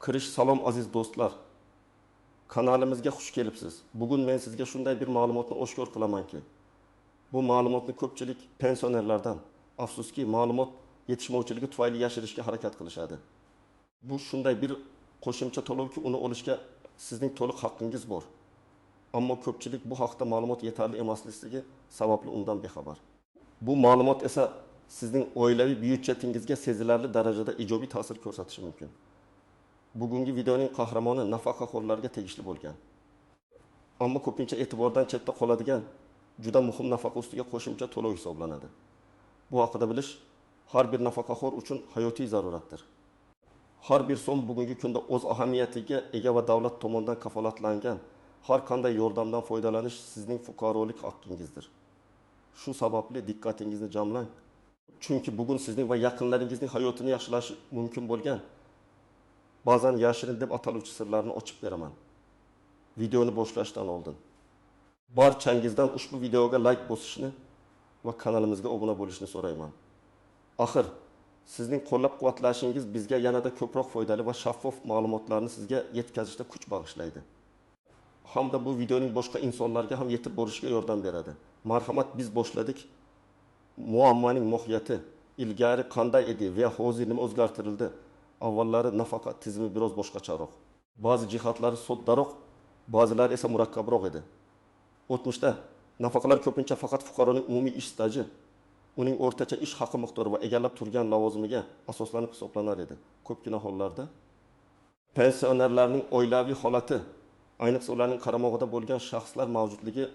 Kirish salom aziz do'stlar. Kanalimizga xush kelibsiz. Bugun men sizga shunday bir ma'lumotni oshkor qilamanki, bu ma'lumotni ko'pchilik pensionerlardan, afsuski ma'lumot yetishmovchiligi tufayli yashirishga harakat qilishadi. Bu shunday bir qo'shimcha to'lovki, uni olishga sizning to'liq haqqingiz bor. Ammo ko'pchilik bu haqda ma'lumot yetarli emasligi sababli undan bexabar. Bu ma'lumot esa sizning oilaviy byudjetingizga sezilarli darajada ijobiy ta'sir ko'rsatishi mumkin. Bugungi videoning qahramoni nafaqaxo'rlarga tegishli bo'lgan. Ammo ko'pincha e'tibordan chetda qoladigan juda muhim nafaqa ustiga qo'shimcha to'lov hisoblanadi. Bu haqida bilish har bir nafaqaxo'r uchun hayotiy zaruratdir. Har bir so'm bugungi kunda o'z ahamiyatiga ega va davlat tomonidan kafolatlangan har qanday yordamdan foydalanish sizning fuqarolik haqqingizdir. Shu sababli diqqatingizni jamlang. Chunki bugun sizning va yaqinlaringizning hayotini yaxshilash mumkin bo'lgan ba'zan yashirin deb ataluvchi sirlarni ochib beraman. Videoni boshlashdan oldin barchangizdan ushbu videoga like bosishni va kanalimizga obuna bo'lishni so'rayman. Axir sizning qo'llab-quvvatlashingiz bizga yanada ko'proq foydali va shaffof ma'lumotlarni sizga yetkazishda kuch bag'ishlaydi. Hamda bu videoning boshqa insonlarga ham yetib borishga yordam beradi. Marhamat, biz boshladik. Muammoning mohiyati ilgari qanday edi va hozir nima o'zgartirildi? Avvallari nafaqa tizimi biroz boshqacharoq. Ba'zi jihatlari soddaroq, ba'zilari esa murakkabroq edi. O'tmishda nafaqalar ko'pincha faqat fuqaroning umumiy ish staji, uning o'rtacha ish haqi miqdori va egallab turgan lavozimiga asoslanib hisoblanar edi. Ko'pgina hollarda pensionerlarning oilaviy holati, ayniqsa ularning qaramog'ida bo'lgan shaxslar mavjudligi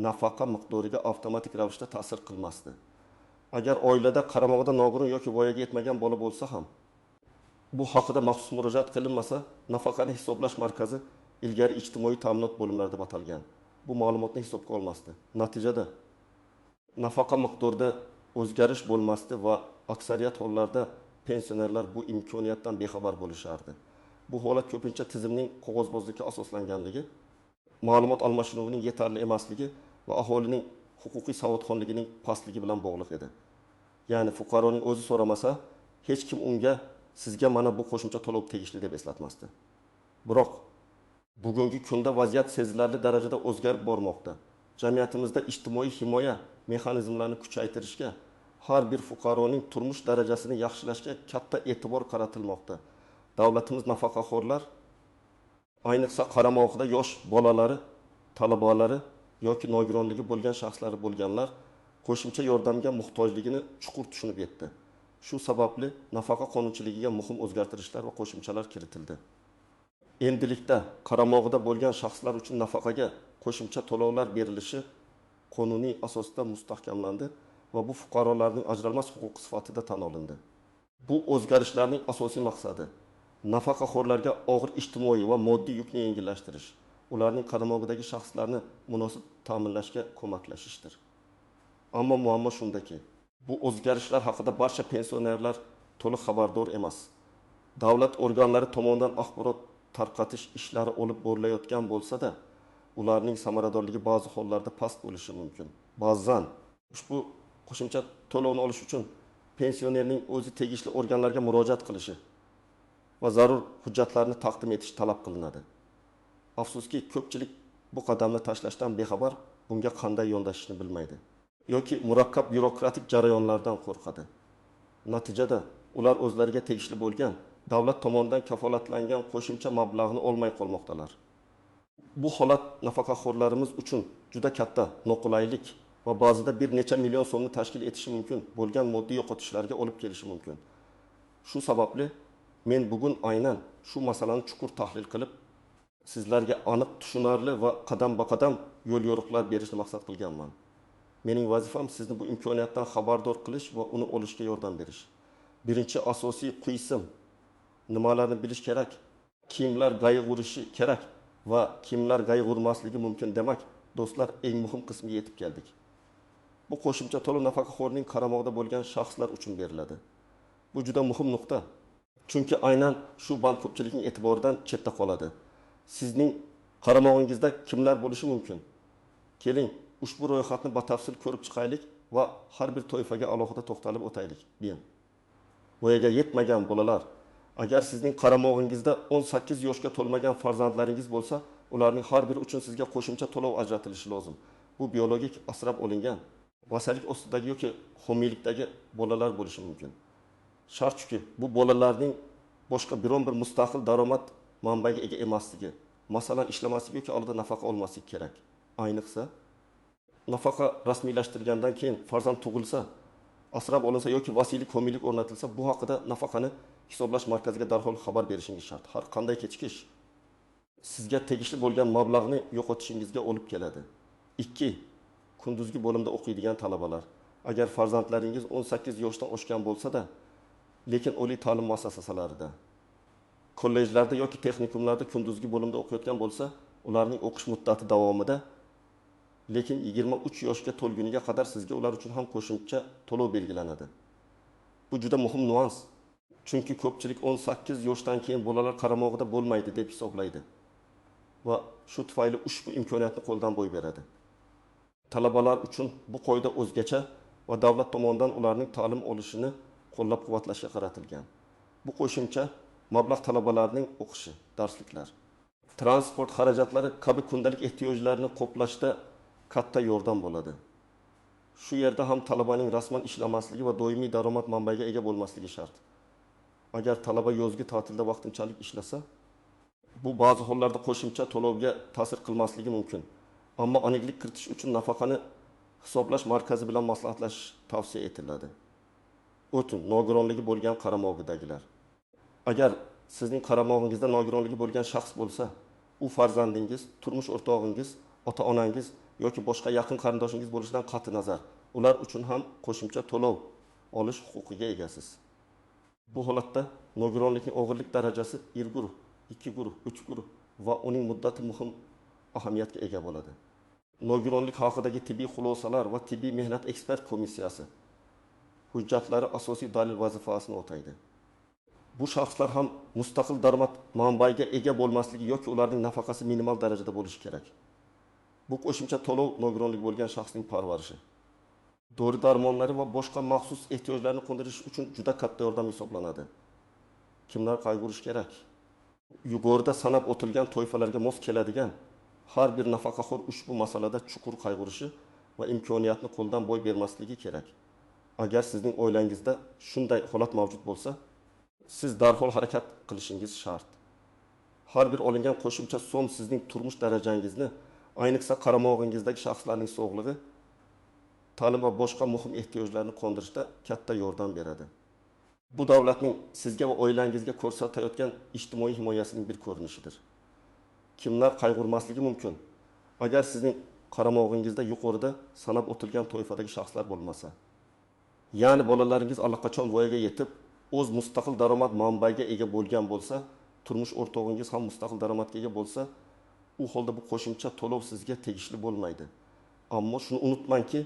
nafaqa miqdoriga avtomatik ravishda ta'sir qilmasdi. Agar oilada qaramog'ida nogiron yoki voyaga yetmagan bola bo'lsa ham, bu haqida maxsus murojaat qilinmasa, nafaqani hisoblash markazi ilgari ijtimoiy ta'minot bo'limlari deb atalgan. Bu ma'lumotni hisobga olmasdi. Natijada nafaqa miqdorida o'zgarish bo'lmasdi va aksariyat hollarda pensionerlar bu imkoniyatdan bexabar bo'lishardi. Bu holat ko'pincha tizimning qog'ozbozlikka asoslanganligi, ma'lumot almashinuvining yetarli emasligi va aholining huquqiy savodxonligining pastligi bilan bog'liq edi. Ya'ni fuqaroning o'zi so'ramasa, hech kim unga sizga mana bu qo'shimcha to'lov tegishli deb eslatmasdi. Biroq bugungi kunda vaziyat sezilarli darajada o'zgarib bormoqda. Jamiyatimizda ijtimoiy himoya mexanizmlarini kuchaytirishga, har bir fuqaroning turmush darajasini yaxshilashga katta e'tibor qaratilmoqda. Davlatimiz nafaqaxo'rlar, ayniqsa qaramog'ida yosh bolalari, talabalari yoki nogironligi bo'lgan shaxslar bo'lganlar qo'shimcha yordamga muhtojligini chuqur tushunib yetdi. Shu sababli nafaqa qonunchiligiga muhim o'zgartirishlar va qo'shimchalar kiritildi. Endilikda qaramog'ida bo'lgan shaxslar uchun nafaqaga qo'shimcha to'lovlar berilishi qonuniy asosda mustahkamlandi va bu fuqarolarning ajralmas huquqi sifatida tan olindi. Bu o'zgarishlarning asosiy maqsadi nafaqaxo'rlarga og'ir ijtimoiy va moddiy yukni yengillashtirish, ularning qaramog'idagi shaxslarni munosib ta'minlashga ko'maklashishdir. Ammo muammo shundaki, bu o'zgarishlar haqida barcha pensionerlar to'liq xabardor emas. Davlat organlari tomonidan axborot tarqatish ishlari olib borilayotgan bo'lsa-da, ularning samaradorligi ba'zi hollarda past bo'lishi mumkin. Ba'zan ushbu qo'shimcha to'lovni olish uchun pensionerning o'zi tegishli organlarga murojaat qilishi va zarur hujjatlarni taqdim etish talab qilinadi. Afsuski, ko'pchilik bu qadamni tashlashdan bexabar, bunga qanday yondashishni bilmaydi yoki murakkab byurokratik jarayonlardan qo'rqadi. Natijada ular o'zlariga tegishli bo'lgan davlat tomonidan kafolatlangan qo'shimcha mablag'ni olmay qolmoqdalar. Bu holat nafaqaxo'rlarimiz uchun juda katta noqulaylik va ba'zida bir necha million so'mni tashkil etishi mumkin bo'lgan moddiy yo'qotishlarga olib kelishi mumkin. Shu sababli men bugun aynan shu masalani chuqur tahlil qilib, sizlarga aniq, tushunarli va qadam-baqadam yo'l yo'riqlar berishni maqsad qilganman. Mening vazifam sizni bu imkoniyatdan xabardor qilish va uni olishga yordam berish. Birinchi asosiy qisim nimalarni bilish kerak, kimlar qayg'urishi kerak va kimlar qayg'urmasligi mumkin demak, do'stlar, eng muhim qismga yetib keldik. Bu qo'shimcha to'lov nafaqaxo'rning qaramog'ida bo'lgan shaxslar uchun beriladi. Bu juda muhim nuqta. Chunki aynan shu band ko'pchilikning e'tiboridan chetda qoladi. Sizning qaramog'ingizda kimlar bo'lishi mumkin? Keling, ushbu ro'yxatni batafsil ko'rib chiqaylik va har bir toifaga alohida to'xtalib o'taylik. Voyaga yetmagan bolalar, Agar sizning qaramog'ingizda 18 yoshga to'lmagan farzandlaringiz bo'lsa, ularning har biri uchun sizga qo'shimcha to'lov ajratilishi lozim. Bu biologik asrab olingan, vasalik ostidagi yoki homiylikdagi bolalar bo'lishi mumkin. Shart shuki, bu bolalarning boshqa biron bir mustaqil daromad manbaiga ega emasligi, masalan ishlamasligi yoki oldida nafaqa olmasligi kerak. Ayniqsa, nafaqa rasmiylashtirgandan keyin farzand tug'ilsa, asrab olinsa yoki vasiylik, homiylik o'rnatilsa, bu haqida nafaqani hisoblash markaziga darhol xabar berishingiz shart. Har qanday kechikish sizga tegishli bo'lgan mablag'ni yo'qotishingizga olib keladi. 2. Kunduzgi bo'limda o'qiydigan talabalar. Agar farzandlaringiz 18 yoshdan oshgan bo'lsa-da, lekin oliy ta'lim muassasalarida, kollejlarda yoki texnikumlarda kunduzgi bo'limda o'qiyotgan bo'lsa, ularning o'qish muddati davomida lekin 23 yoshga to'lguniga qadar sizga ular uchun ham qo'shimcha to'lov belgilanadi. Bu juda muhim nuans. Chunki ko'pchilik 18 yoshdan keyin bolalar qaramog'ida bo'lmaydi deb hisoblaydi va shu tufayli ushbu imkoniyatni qo'ldan boy beradi. Talabalar uchun bu qoida o'zgacha va davlat tomonidan ularning ta'lim olishini qo'llab-quvvatlashga qaratilgan. Bu qo'shimcha mablag' talabalarning o'qishi, darsliklar, transport xarajatlari kabi kundalik ehtiyojlarni qoplashda katta yordam bo'ladi. Shu yerda ham talabaning rasman ishlamasligi va doimiy daromad manbaiga ega bo'lmasligi shart. Agar talaba yozgi ta'tilda vaqtinchalik ishlasa, bu ba'zi hollarda qo'shimcha to'lovga ta'sir qilmasligi mumkin. Ammo aniqlik kiritish uchun nafaqani hisoblash markazi bilan maslahatlashish tavsiya etiladi. O'tin, nogironligi bo'lgan qaramog'idagilar. Agar sizning qaramog'ingizda nogironligi bo'lgan shaxs bo'lsa, u farzandingiz, turmush o'rtog'ingiz, ota-onangiz yoki boshqa yaqin qarindoshingiz bo'lishidan qat'i nazar, ular uchun ham qo'shimcha to'lov olish huquqiga egasiz. Bu holatda nogironlikning og'irlik darajasi 1 guruh, 2 guruh, 3 guruh va uning muddati muhim ahamiyatga ega bo'ladi. Nogironlik haqidagi tibbiy xulosalar va tibbiy mehnat ekspert komissiyasi hujjatlari asosiy dalil vazifasini o'taydi. Bu shaxslar ham mustaqil daromad manbaiga ega bo'lmasligi yoki ularning nafaqasi minimal darajada bo'lishi kerak. Bu qo'shimcha to'lov nogironlik bo'lgan shaxsning parvarishi, dori-darmonlari va boshqa maxsus ehtiyojlarni qondirish uchun juda katta yordam hisoblanadi. Kimlar qayg'urish kerak? Yuqorida sanab o'tilgan toifalarga mos keladigan har bir nafaqaxo'r ushbu masalada chuqur qayg'urishi va imkoniyatni qo'ldan boy bermasligi kerak. Agar sizning oilangizda shunday holat mavjud bo'lsa, siz darhol harakat qilishingiz shart. Har bir olingan qo'shimcha so'm sizning turmush darajangizni, ayniqsa qaramog'ingizdagi shaxslarning sog'lig'i, ta'lim va boshqa muhim ehtiyojlarni qondirishda katta yordam beradi. Bu davlatning sizga va oilangizga ko'rsatayotgan ijtimoiy himoyasining bir ko'rinishidir. Kimlar qayg'urmasligi mumkin? Agar sizning qaramog'ingizda yuqorida sanab o'tilgan toifadagi shaxslar bo'lmasa, ya'ni bolalaringiz allaqachon voyaga yetib, o'z mustaqil daromad manbaiga ega bo'lgan bo'lsa, turmush o'rtog'ingiz ham mustaqil daromadga ega bo'lsa, u holda bu qo'shimcha to'lov sizga tegishli bo'lmaydi. Ammo shuni unutmangki,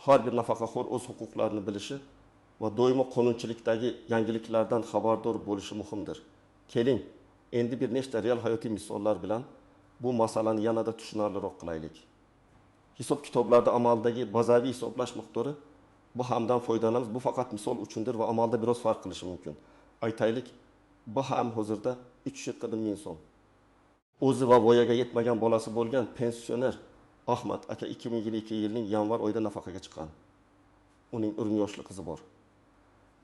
har bir nafaqaxo'r o'z huquqlarini bilishi va doimo qonunchilikdagi yangiliklardan xabardor bo'lishi muhimdir. Keling, endi bir nechta real hayotiy misollar bilan bu masalani yanada tushunarliroq qilaylik. Hisob kitoblarda amaldagi bazaviy hisoblash miqdori bu hamdan foydalanamiz. Bu faqat misol uchundir va amalda biroz farq qilishi mumkin. Aytaylik, bu ham hozirda 340 ming so'm. O'zi va voyaga yetmagan bolasi bo'lgan pensioner Ahmad aka 2022 yilning yanvar oyida nafaqaga chiqqan. Uning 10 yoshli qizi bor.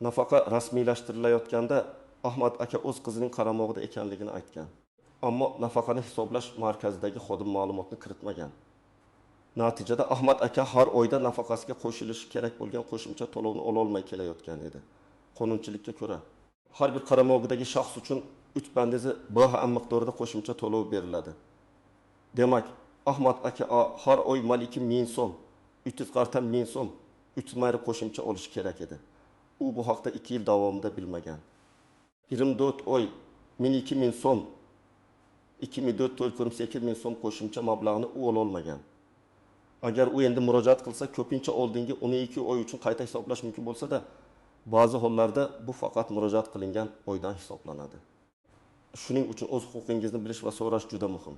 Nafaqa rasmiylashtirilayotganda Ahmad aka o'z qizining qaramog'ida ekanligini aytgan. Ammo nafaqani hisoblash markazidagi xodim ma'lumotni kiritmagan. Natijada Ahmad aka har oyda nafaqasiga qo'shilishi kerak bo'lgan qo'shimcha to'lovni ola olmay kelayotgan edi. Qonunchilikka ko'ra, har bir qaramog'idagi shaxs uchun 3 bandizi BHM miqdorida qo'shimcha to'lov beriladi. Demak, Ahmad aka har oy maliki 1000 so'm, 300 qartam 1000 so'm, 3 mayri qo'shimcha olishi kerak edi. U bu haqda 2 yil davomida bilmagan. 24 oy 12 ming so'm, 2004 28 ming so'm qo'shimcha mablag'ni u ola olmagan. Agar u endi murojaat qilsa, ko'pincha oldingi 12 oy uchun qayta hisoblash mumkin bo'lsa-da, ba'zi hollarda bu faqat murojaat qilingan oydan hisoblanadi. Shuning uchun o'z huquqingizni bilish va so'rash juda muhim.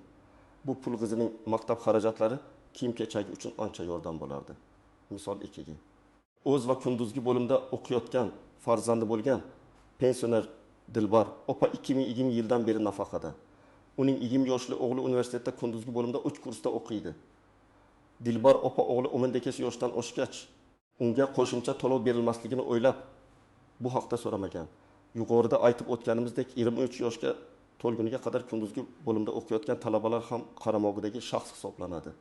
Bu pul qizining maktab xarajatlari, kiyim-kechagi uchun ancha yordam bo'lardi. Misol 2 ga. O'z va kunduzgi bo'limda o'qiyotgan farzandi bo'lgan pensioner Dilbar opa 2020 yildan beri nafaqada. Uning 20 yoshli o'g'li universitetda kunduzgi bo'limda 3 kursda o'qiydi. Dilbar opa o'g'li 18 yoshdan oshgach, unga qo'shimcha to'lov berilmasligini o'ylab bu haqda so'ramagan. Yuqorida aytib o'tganimizdek 23 yoshga to'lguniga qadar kunduzgi bo'limda o'qiyotgan talabalar ham qaramog'idagi shaxs hisoblanadi.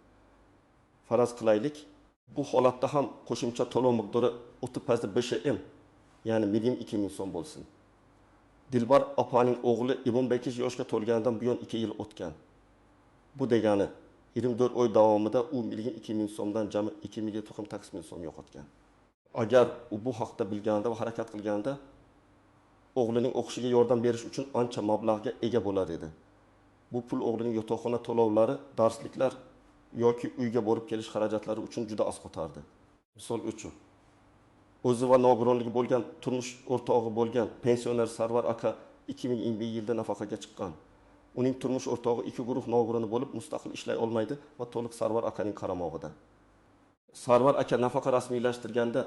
Faraz qilaylik, bu holatda ham qo'shimcha to'lov miqdori o'ta past BSM, ya'ni minimum 2000 so'm bo'lsin. Dilbar opaning o'g'li 25 yoshga to'lganidan buyon 2 yil o'tgan. Bu degani 24 oy davomida u 2000 so'mdan jami 2 million so'm yo'qotgan. Agar u bu haqda bilganida va harakat qilganida o'g'lining o'qishiga yordam berish uchun ancha mablag'ga ega bo'lar edi. Bu pul o'g'lining yotoqxona to'lovlari, darsliklar yoki uyga borib kelish xarajatlari uchun juda oz qotardi. Misol uchun, o'zi va nogironligi bo'lgan turmush o'rtog'i bo'lgan pensioner Sarvar aka 2020 yilda nafaqaga chiqqan. Uning turmush o'rtog'i 2 guruh nogironi bo'lib mustaqil ishlay olmaydi va to'liq Sarvar akaning qaramog'ida. Sarvar aka nafaqa rasmiylashtirganda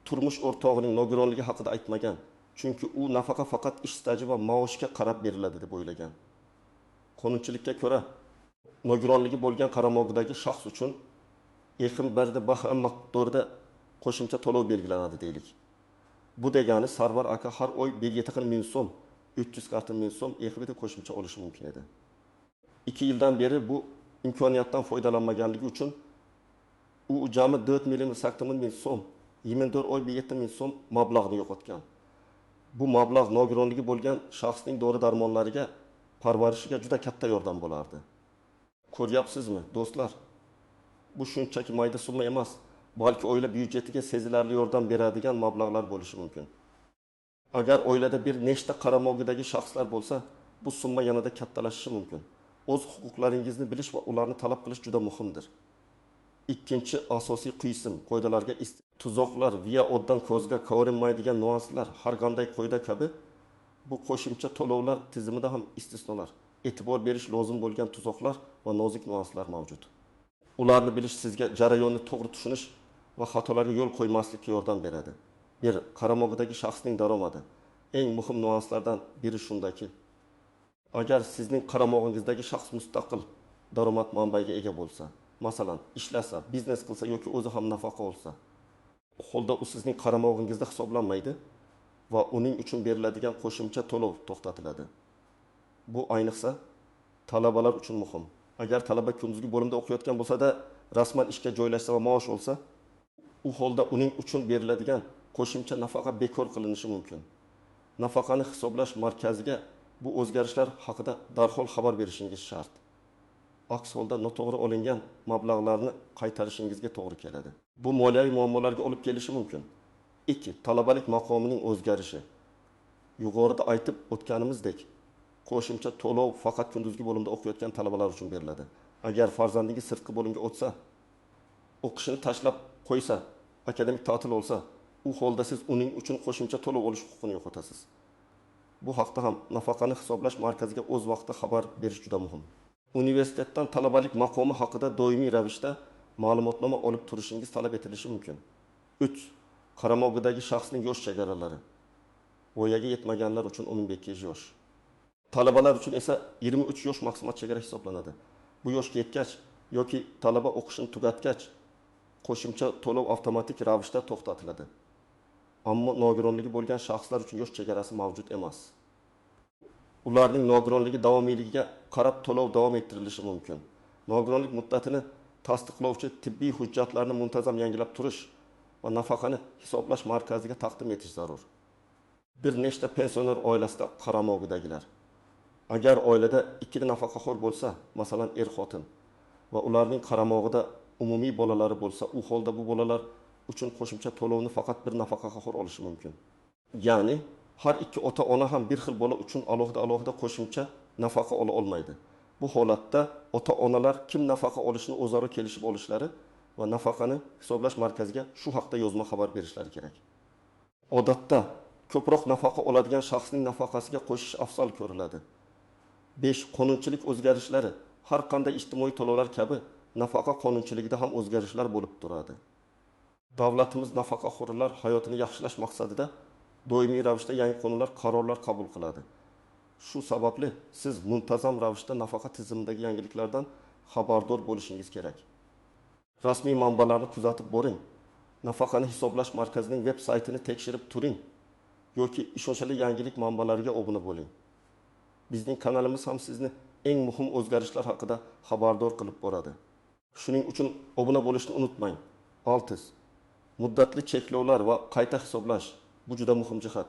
turmush o'rtog'ining nogironligi haqida aytmagan. Chunki u nafaqa faqat ish staji va maoshga qarab beriladi deb o'ylagan. Qonunchilikka ko'ra, nogironligi bo'lgan qaramog'idagi shaxs uchun yaqin barda baham miqdorida qo'shimcha to'lov belgilanadi deylik. Bu degani Sarvar aka har oy 170 so'm, 340 so'm EXB'da qo'shimcha olishi mumkin edi. 2 yildan beri bu imkoniyatdan foydalanmaganligi uchun u jami 4 so'm, 24 oy 7000 so'm mablag'ni yo'qotgan. Bu mablag' nogironligi bo'lgan shaxsning dori-darmonlariga, parvarishiga juda katta yordam bo'lardi. Ko'ryapsizmi, do'stlar? Bu shunchaki mayda summa emas, balki oila byudjetiga sezilarli yordam beradigan mablag'lar bo'lishi mumkin. Agar oilada bir nechta qaramog'idagi shaxslar bo'lsa, bu summa yanada kattalashishi mumkin. O'z huquqlaringizni bilish va ularni talab qilish juda muhimdir. Ikkinchi asosiy qisim qoidalarga tuzoqlar va oddan ko'zga ko'rinmaydigan nuanslar har qanday qoida kabi bu qo'shimcha to'lovlar tizimida ham istisnolar, e'tibor berish lozim bo'lgan tuzoqlar va nozik nuanslar mavjud. Ularni bilish sizga jarayonni to'g'ri tushunish va xatolarga yo'l qo'ymaslikka yordam beradi. Bir qaramog'idagi shaxsning daromadi. Eng muhim nuanslardan biri shundaki, agar sizning qaramog'ingizdagi shaxs mustaqil daromad manbaiga ega bo'lsa, masalan, ishlasa, biznes qilsa yoki o'zi ham nafaqa olsa, holda u sizning qaramog'ingizda hisoblanmaydi va uning uchun beriladigan qo'shimcha to'lov to'xtatiladi. Bu ayniqsa talabalar uchun muhim. Agar talaba kunduzgi bo'limda o'qiyotgan bo'lsa-da, rasman ishga joylashsa va maosh olsa, u holda uning uchun beriladigan qo'shimcha nafaqa bekor qilinishi mumkin. Nafaqani hisoblash markaziga bu o'zgarishlar haqida darhol xabar berishingiz shart. Aks holda noto'g'ri olingan mablag'larni qaytarishingizga to'g'ri keladi. Bu moliyaviy muammolarga olib kelishi mumkin. 2. Talabalik maqomining o'zgarishi. Yuqorida aytib o'tganimizdek, qo'shimcha to'lov faqat kunduzgi bo'limda o'qiyotgan talabalar uchun beriladi. Agar farzandingiz sirtqi bo'limga o'tsa, o'qishini tashlab qo'ysa, akademik ta'til olsa, u holda siz uning uchun qo'shimcha to'lov olish huquqini yo'qotasiz. Bu haqda ham nafaqani hisoblash markaziga o'z vaqtida xabar berish juda muhim. Universitetdan talabalik maqomi haqida doimiy ravishda ma'lumotnoma olib turishingiz talab etilishi mumkin. 3. Qaramog'idagi shaxsning yosh chegaralari. Voyaga yetmaganlar uchun 12 yosh. Talabalar uchun esa 23 yosh maksimal chegara hisoblanadi. Bu yoshga yetgach yoki talaba o'qishini tugatgach qo'shimcha to'lov avtomatik ravishda to'xtatiladi. Ammo nogironligi bo'lgan shaxslar uchun yosh chegarasi mavjud emas. Ularning nogironligi davomiyligiga qarab to'lov davom ettirilishi mumkin. Nogironlik muddatini tasdiqlovchi tibbiy hujjatlarni muntazam yangilab turish va nafaqani hisoblash markaziga taqdim etish zarur. Bir nechta pensioner oilasida qaramog'idagilar. Agar oilada ikkita nafaqaxo'r bo'lsa, masalan, er-xotin va ularning qaramog'ida umumiy bolalari bo'lsa, u holda bu bolalar uchun qo'shimcha to'lovni faqat bir nafaqaxo'r olishi mumkin. Ya'ni har ikki ota-ona ham bir xil bola uchun alohida qo'shimcha nafaqa ola olmaydi. Bu holatda ota-onalar kim nafaqa olishini o'zaro kelishib olishlari va nafaqani hisoblash markaziga shu haqda yozma xabar berishlari kerak. Odatda ko'proq nafaqa oladigan shaxsning nafaqasiga qo'shish afzal ko'riladi. 5. Qonunchilik o'zgarishlari. Har qanday ijtimoiy to'lovlar kabi nafaqa qonunchiligida ham o'zgarishlar bo'lib turadi. Davlatimiz nafaqaxo'rlar hayotini yaxshilash maqsadida doimiy ravishda yangi qonunlar, qarorlar qabul qiladi. Shu sababli siz muntazam ravishda nafaqa tizimidagi yangiliklardan xabardor bo'lishingiz kerak. Rasmiy manbalarni kuzatib boring. Nafaqani hisoblash markazining veb saytini tekshirib turing yoki ishonchli yangilik manbalariga obuna bo'ling. Bizning kanalimiz ham sizni eng muhim o'zgarishlar haqida xabardor qilib boradi. Shuning uchun obuna bo'lishni unutmang. 6. Muddatli cheklovlar va qayta hisoblash. Bu juda muhim jihat.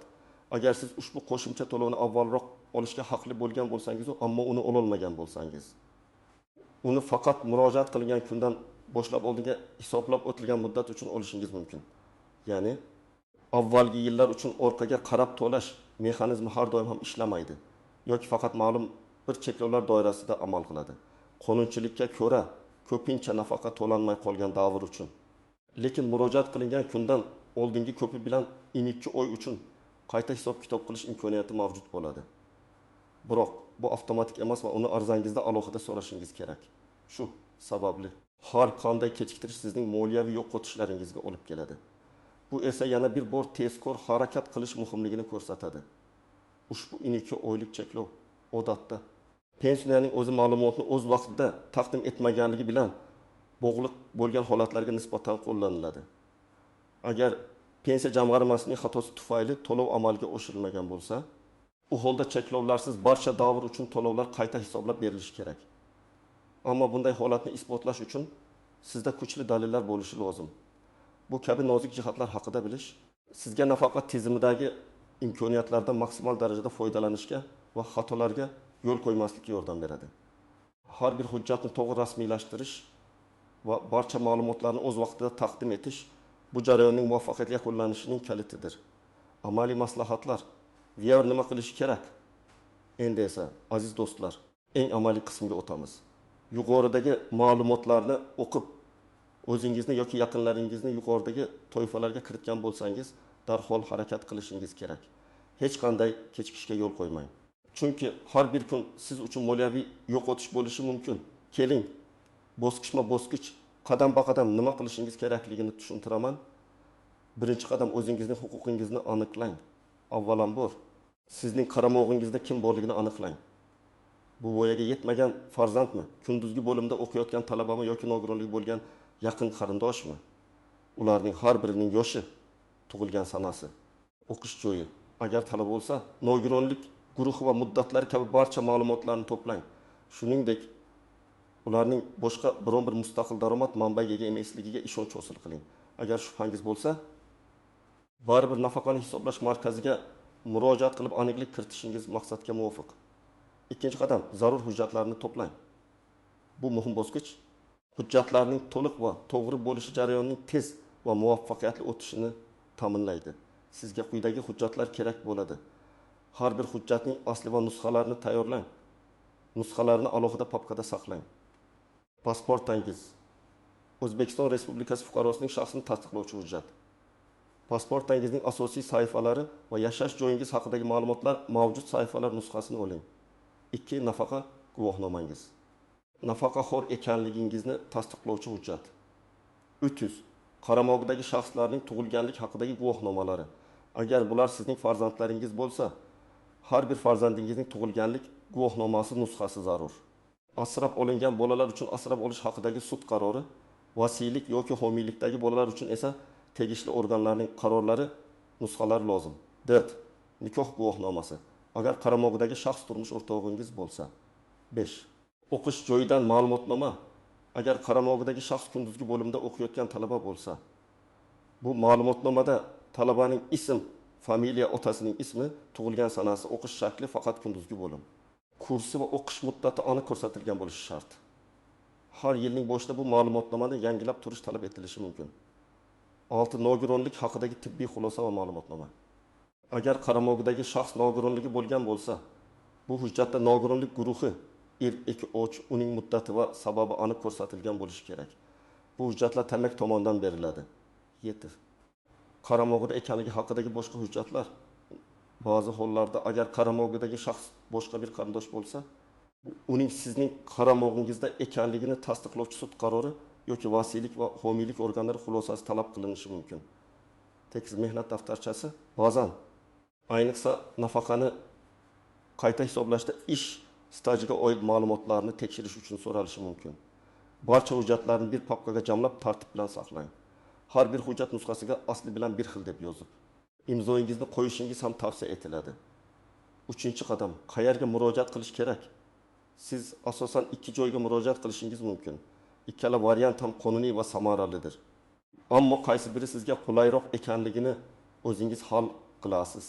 Agar siz ushbu qo'shimcha to'lovni avvalroq olishga haqli bo'lgan bo'lsangiz, ammo uni ololmagan bo'lsangiz, uni faqat murojaat qilingan kundan boshlab oldinga hisoblab o'tilgan muddat uchun olishingiz mumkin. Ya'ni avvalgi yillar uchun orqaga qarab to'lash mexanizmi har doim ham ishlamaydi yoki faqat ma'lum bir cheklovlar doirasida amal qiladi. Qonunchilikka ko'ra ko'pincha nafaqa to'lanmay qolgan davr uchun. Lekin murojaat qilingan kundan oldingi ko'pi bilan 2 oy uchun qayta hisob-kitob qilish imkoniyati mavjud bo'ladi. Biroq bu avtomatik emas va uni arzangizda alohida so'rashingiz kerak. Shu sababli har qanday kechiktirish sizning moliyaviy yo'qotishlaringizga olib keladi. Bu esa yana bir bor tezkor harakat qilish muhimligini ko'rsatadi. Ushbu 2 oylik cheklov odatda pensionerning o'zi ma'lumotni o'z vaqtida taqdim etmaganligi bilan bog'liq bo'lgan holatlarga nisbatan qo'llaniladi. Agar pensiya jamg'armasining xatosi tufayli to'lov amalga oshirilmagan bo'lsa, u holda cheklovlarsiz barcha davr uchun to'lovlar qayta hisoblab berilishi kerak. Ammo bunday holatni isbotlash uchun sizda kuchli dalillar bo'lishi lozim. Bu kabi nozik jihatlar haqida bilish sizga nafaqa tizimidagi imkoniyatlardan maksimal darajada foydalanishga va xatolarga yo'l qo'ymaslikka yordam beradi. Har bir hujjatni to'g'ri rasmiylashtirish va barcha ma'lumotlarni o'z vaqtida taqdim etish bu jarayonning muvaffaqiyatli yakunlanishining kalitidir. Amaliy maslahatlar, VR nima qilish kerak? Endi esa aziz do'stlar, eng amaliy qismga o'tamiz. Yuqoridagi ma'lumotlarni o'qib, o'zingizni yoki yaqinlaringizni yuqoridagi toifalarga kiritgan bo'lsangiz, darhol harakat qilishingiz kerak. Hech qanday kechikishga yo'l qo'ymang. Chunki har bir kun siz uchun moliyaviy yo'qotish bo'lishi mumkin. Keling, bosqichma-bosqich, qadam-qadam nima qilishingiz kerakligini tushuntiraman. Birinchi qadam o'zingizning huquqingizni aniqlang. Avvalambor, sizning qaramog'ingizda kim borligini aniqlang. Bu voyaga yetmagan farzandmi, kunduzgi bo'limda o'qiyotgan talabami yoki nogironligi bo'lgan yaqin qarindoshmi? Ularning har birining yoshi, tug'ilgan sanasi, o'qish joyi, agar talab bo'lsa, nogironlik guruhi va muddatlari kabi barcha ma'lumotlarni to'plang. Shuningdek, ularning boshqa biron bir mustaqil daromad manbaiga ega emasligiga ishonch hosil qiling. Agar shubhangiz bo'lsa, baribir nafaqani hisoblash markaziga murojaat qilib aniqlik kiritishingiz maqsadga muvofiq. Ikkinchi qadam, zarur hujjatlarni to'plang. Bu muhim bosqich hujjatlarning to'liq va to'g'ri bo'lishi jarayonining tez va muvaffaqiyatli o'tishini ta'minlaydi. Sizga quyidagi hujjatlar kerak bo'ladi. Har bir hujjatning asli va nusxalarini tayyorlang. Nusxalarini alohida papkada saqlang. Pasportingiz. O'zbekiston Respublikasi fuqarosining shaxsini tasdiqlovchi hujjat. Pasportingizning asosiy sahifalari va yashash joyingiz haqidagi ma'lumotlar mavjud sahifalar nusxasini oling. 2 nafaqa guvohnomangiz. Nafaqaxo'r ekanligingizni tasdiqlovchi hujjat. 300 qaramog'idagi shaxslarning tug'ilganlik haqidagi guvohnomalari. Agar bular sizning farzandlaringiz bo'lsa, har bir farzandingizning tug'ilganlik guvohnomasi nusxasi zarur. Asrab olingan bolalar uchun asrab olish haqidagi sud qarori, vasiylik yoki homiylikdagi bolalar uchun esa tegishli organlarning qarorlari nusxalari lozim. 4. Nikoh guvohnomasi. Agar qaramog'idagi shaxs turmush o'rtog'ingiz bo'lsa. 5. O'qish joyidan ma'lumotnoma. Agar qaramog'idagi shaxs kunduzgi bo'limda o'qiyotgan talaba bo'lsa. Bu ma'lumotnomada talabaning ism, familiya, otasining ismi, tug'ilgan sanasi, o'qish shakli faqat kunduzgi bo'lim. Kursi va o'qish muddati aniq ko'rsatilgan bo'lishi shart. Har yilning boshida bu ma'lumotnomani yangilab turish talab etilishi mumkin. 6. Nogironlik haqidagi tibbiy xulosa va ma'lumotnoma. Agar qaramog'idagi shaxs nogironligi bo'lgan bo'lsa, bu hujjatda nogironlik guruhi, och, uning muddati va sababi aniq ko'rsatilgan bo'lishi kerak. Bu hujjatlar tamak tomonidan beriladi. 7. Qaramog'ida ekanligi haqidagi boshqa hujjatlar. Ba'zi hollarda agar qaramog'idagi shaxs boshqa bir qarindosh bo'lsa, uning sizning qaramog'ingizda ekanligini tasdiqlovchi sud qarori yoki vasiylik va homiylik organlari xulosasi talab qilinishi mumkin. Tekis mehnat daftarchasi ba'zan Ayniqsa nafaqani qayta hisoblashda ish stajiga oid ma'lumotlarni tekshirish uchun so'ralishi mumkin. Barcha hujjatlarni bir papkaga jamlab tartib bilan saqlang. Har bir hujjat nusxasiga asli bilan bir xil deb yozib, imzoingizni qo'yishingiz ham tavsiya etiladi. 3-qadam, qayerga murojaat qilish kerak? Siz asosan 2 joyga murojaat qilishingiz mumkin. Ikkala variant ham qonuniy va samaralidir. Ammo qaysi biri sizga qulayroq ekanligini o'zingiz hal qilasiz.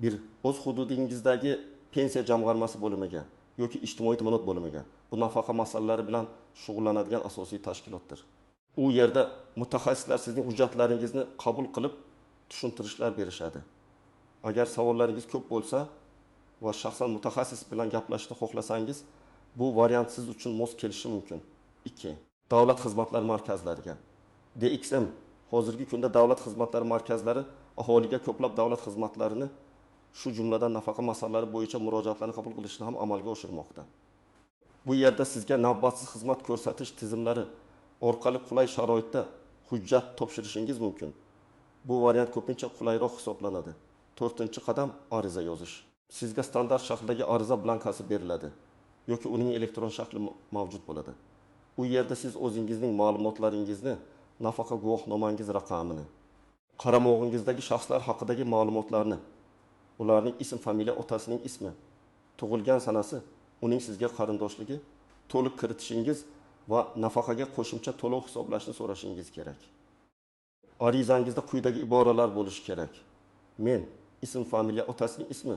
Bir, o'z hududingizdagi pensiya jamg'armasi bo'limiga yoki ijtimoiy ta'minot bo'limiga bu nafaqa masalalari bilan shug'ullanadigan asosiy tashkilotdir. U yerda mutaxassislar sizning hujjatlaringizni qabul qilib tushuntirishlar berishadi. Agar savollaringiz ko'p bo'lsa va shaxsan mutaxassis bilan gaplashishni xohlasangiz, bu variant siz uchun mos kelishi mumkin. 2. Davlat xizmatlari markazlariga. DXM hozirgi kunda davlat xizmatlari markazlari aholiga ko'plab davlat xizmatlarini, shu jumladan nafaqa masalalari bo'yicha murojaatlarni qabul qilishni ham amalga oshirmoqda. Bu yerda sizga navbatsiz xizmat ko'rsatish tizimlari orqali qulay sharoitda hujjat topshirishingiz mumkin. Bu variant ko'pincha qulayroq hisoblanadi. 4-qadam ariza yozish. Sizga standart shakldagi ariza blankasi beriladi yoki uning elektron shakli mavjud bo'ladi. U yerda siz o'zingizning ma'lumotlaringizni, nafaqa guvohnomangiz raqamini, qaramog'ingizdagi shaxslar haqidagi ma'lumotlarni, ularning ism, familiya, otasining ismi, tug'ilgan sanasi, uning sizga qarindoshligi to'liq kiritishingiz va nafaqaga qo'shimcha to'lov hisoblashni so'rashingiz kerak. Arizangizda quyidagi iboralar bo'lishi kerak. Men, ism, familiya, otasining ismi,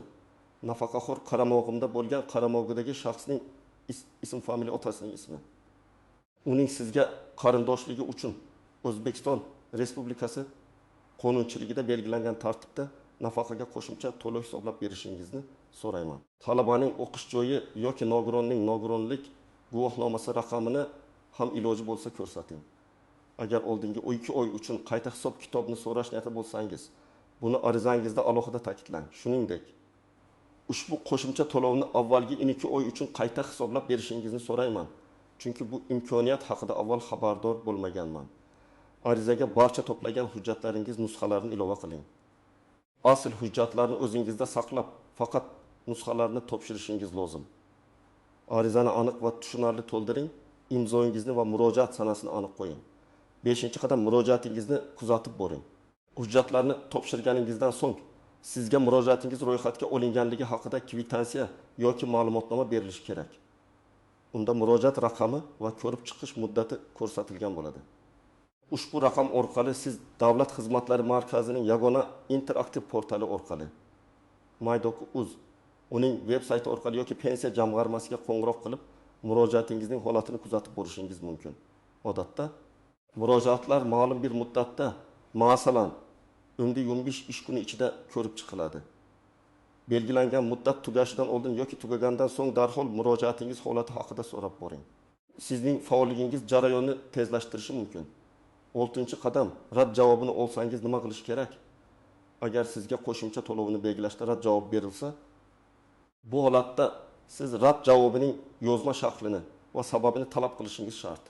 nafaqaxo'r qaramog'imda bo'lgan qaramog'idagi shaxsning ism, familiya, otasining ismi, uning sizga qarindoshligi uchun O'zbekiston Respublikasi qonunchiligida belgilangan tartibda nafaqaga qo'shimcha to'lov hisoblab berishingizni so'rayman. Talabaning o'qish joyi yoki nogironlik guvohnomasi raqamini ham iloji bo'lsa ko'rsating. Agar oldingi 2 oy uchun qayta hisob kitobni so'rash niyatida bo'lsangiz, buni arizangizda alohida ta'kidlang. Shuningdek, ushbu qo'shimcha to'lovni avvalgi 2 oy uchun qayta hisoblab berishingizni so'rayman. Chunki bu imkoniyat haqida avval xabardor bo'lmaganman. Arizaga barcha to'plagan hujjatlaringiz nusxalarini ilova qiling. Asl hujjatlarni o'zingizda saqlab, faqat nusxalarini topshirishingiz lozim. Arizani aniq va tushunarli to'ldiring, imzoingizni va murojaat sanasini aniq qo'ying. 5-qadam, murojaatingizni kuzatib boring. Hujjatlarni topshirganingizdan so'ng sizga murojaatingiz ro'yxatga olinganligi haqida kvitansiya yoki ma'lumotnoma berilishi kerak. Unda murojaat raqami va ko'rib chiqish muddati ko'rsatilgan bo'ladi. Ushbu raqam orqali siz Davlat xizmatlari markazining yagona interaktiv portali orqali mydoc.uz uning veb-sayti orqali yoki pensiya jamg'armasiga qo'ng'iroq qilib murojaatingizning holatini kuzatib borishingiz mumkin. Odatda murojaatlar ma'lum bir muddatda, masalan, 15 ish kuni ichida ko'rib chiqiladi. Belgilangan muddat tugashidan oldin yoki tugagandan so'ng darhol murojaatingiz holati haqida so'rab boring. Sizning faolligingiz jarayonni tezlashtirishi mumkin. 6-qadam, rad javobini olsangiz nima qilish kerak? Agar sizga qo'shimcha to'lovini belgilashda rad javob berilsa, bu holatda siz rad javobining yozma shaklini va sababini talab qilishingiz shart.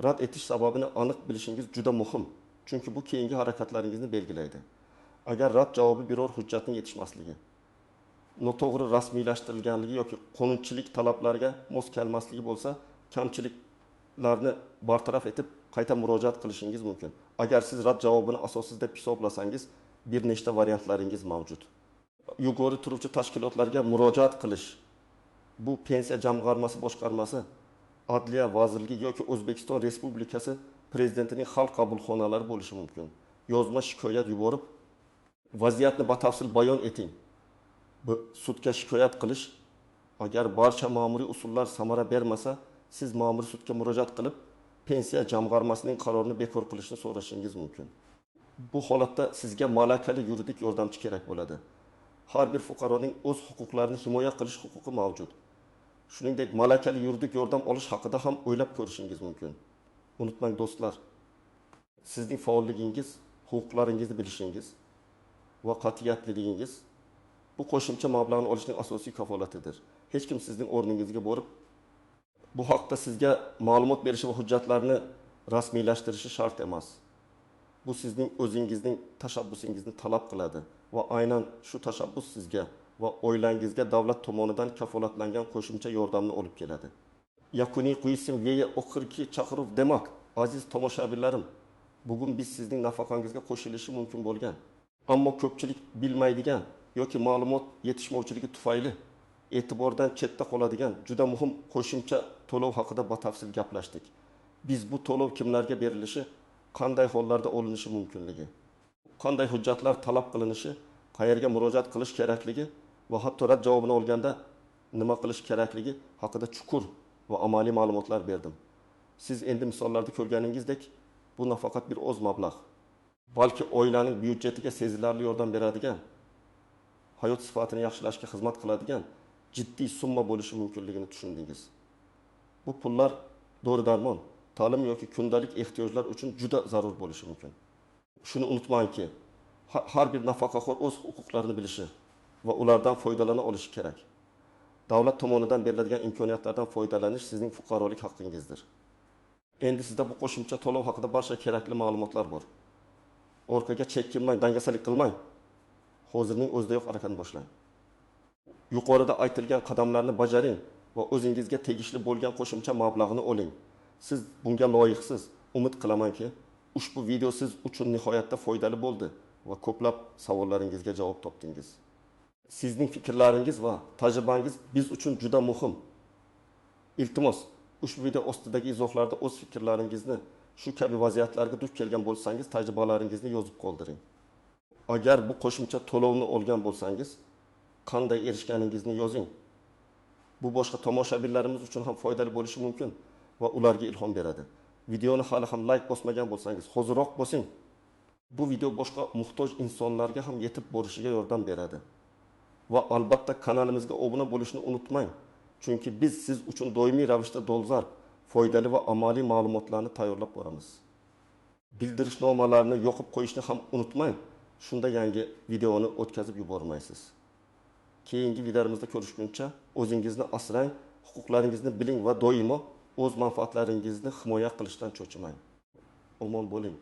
Rad etish sababini aniq bilishingiz juda muhim, chunki bu keyingi harakatlaringizni belgilaydi. Agar rad javobi biror hujjatning yetishmasligi, noto'g'ri rasmiylashtirilganligi yoki qonunchilik talablariga mos kelmasligi bo'lsa, kamchiliklarni bartaraf etib qayta murojaat qilishingiz mumkin. Agar siz rad javobini asossiz deb hisoblasangiz, bir nechta variantlaringiz mavjud. Yuqori turuvchi tashkilotlarga murojaat qilish, bu pensiya jamg'armasi boshqarmasi, Adliya vazirligi yoki O'zbekiston Respublikasi prezidentining xalq qabulxonalari bo'lishi mumkin. Yozma shikoyat yuborib, vaziyatni batafsil bayon eting. Bu sudga shikoyat qilish, agar barcha ma'muriy usullar samara bermasa, siz ma'muriy sudga murojaat qilib, pensiya jamg'armasining qarorini bekor qilishni so'rashingiz mumkin. Bu holatda sizga malakali yuridik yordamchi kerak bo'ladi. Har bir fuqaroning o'z huquqlarini himoya qilish huquqi mavjud. Shuningdek, malakali yuridik yordam olish haqida ham o'ylab ko'rishingiz mumkin. Unutmang do'stlar, sizning faolligingiz, huquqlaringizni bilishingiz va qat'iyatliligingiz bu qo'shimcha mablag'ni olishning asosiy kafolatidir. Hech kim sizning o'rningizga borib bu haqda sizga ma'lumot berishi va hujjatlarni rasmiylashtirishi shart emas. Bu sizning o'zingizning tashabbusingizni talab qiladi va aynan shu tashabbus sizga va oilangizga davlat tomonidan kafolatlangan qo'shimcha yordamni olib keladi. Yakuniy quyishim yeya oxirgi chaqiruv demak, aziz tomoshabinlarim, bugun biz sizning nafaqangizga qo'shilishi mumkin bo'lgan. Ammo ko'pchilik bilmaydigan yoki ma'lumot yetishmovchiligi tufayli e'tibordan chetda qoladigan juda muhim qo'shimcha to'lov haqida batafsil gaplashdik. Biz bu to'lov kimlarga berilishi, qanday hollarda olinishi mumkinligi, qanday hujjatlar talab qilinishi, qayerga murojaat qilish kerakligi va hatto rad javobini olganda nima qilish kerakligi haqida chuqur va amaliy ma'lumotlar berdim. Siz endi misollarda ko'rganingizdek, bu nafaqat bir oz mablag', balki oilaning byudjetiga sezilarli yordam beradigan, hayot sifatini yaxshilashga xizmat qiladigan jiddiy summa bo'lishi mumkinligini tushundingiz. Bu pullar dori-darmon, ta'lim yoki kundalik ehtiyojlar uchun juda zarur bo'lishi mumkin. Shuni unutmangki, har bir nafaqaxo'r o'z huquqlarini bilishi va ulardan foydalana olishi kerak. Davlat tomonidan beriladigan imkoniyatlardan foydalanish sizning fuqarolik haqqingizdir. Endi sizda bu qo'shimcha to'lov haqida barcha kerakli ma'lumotlar bor. Orqaga chekinmang, dangasalik qilmang. Hozirning o'zidayoq harakatni boshlang. Yuqorida aytilgan qadamlarni bajaring va o'zingizga tegishli bo'lgan qo'shimcha mablag'ni oling. Siz bunga loyiqsiz. Umid qilamanki, ushbu video siz uchun nihoyatda foydali bo'ldi va ko'plab savollaringizga javob topdingiz. Sizning fikrlaringiz va tajribangiz biz uchun juda muhim. Iltimos, ushbu video ostidagi izohlarda o'z fikrlaringizni, shu kabi vaziyatlarga duch kelgan bo'lsangiz, tajribalaringizni yozib qoldiring. Agar bu qo'shimcha to'lovni olgan bo'lsangiz, qanday erishganingizni yozing. Bu boshqa tomoshabinlarimiz uchun ham foydali bo'lishi mumkin va ularga ilhom beradi. Videoni hali ham like bosmagan bo'lsangiz, hoziroq bosing. Bu video boshqa muhtoj insonlarga ham yetib borishiga yordam beradi. Va albatta kanalimizga obuna bo'lishni unutmang. Chunki biz siz uchun doimiy ravishda dolzarb, foydali va amaliy ma'lumotlarni tayyorlab boramiz. Bildirishnomalarni yoqib qo'yishni ham unutmang. Shunda yangi videoni o'tkazib yubormaysiz. Keyingi videomizda ko'rishguncha o'zingizni asrang, huquqlaringizni biling va doimo o'z manfaatlaringizni himoya qilishdan cho'chimang. Omon bo'ling.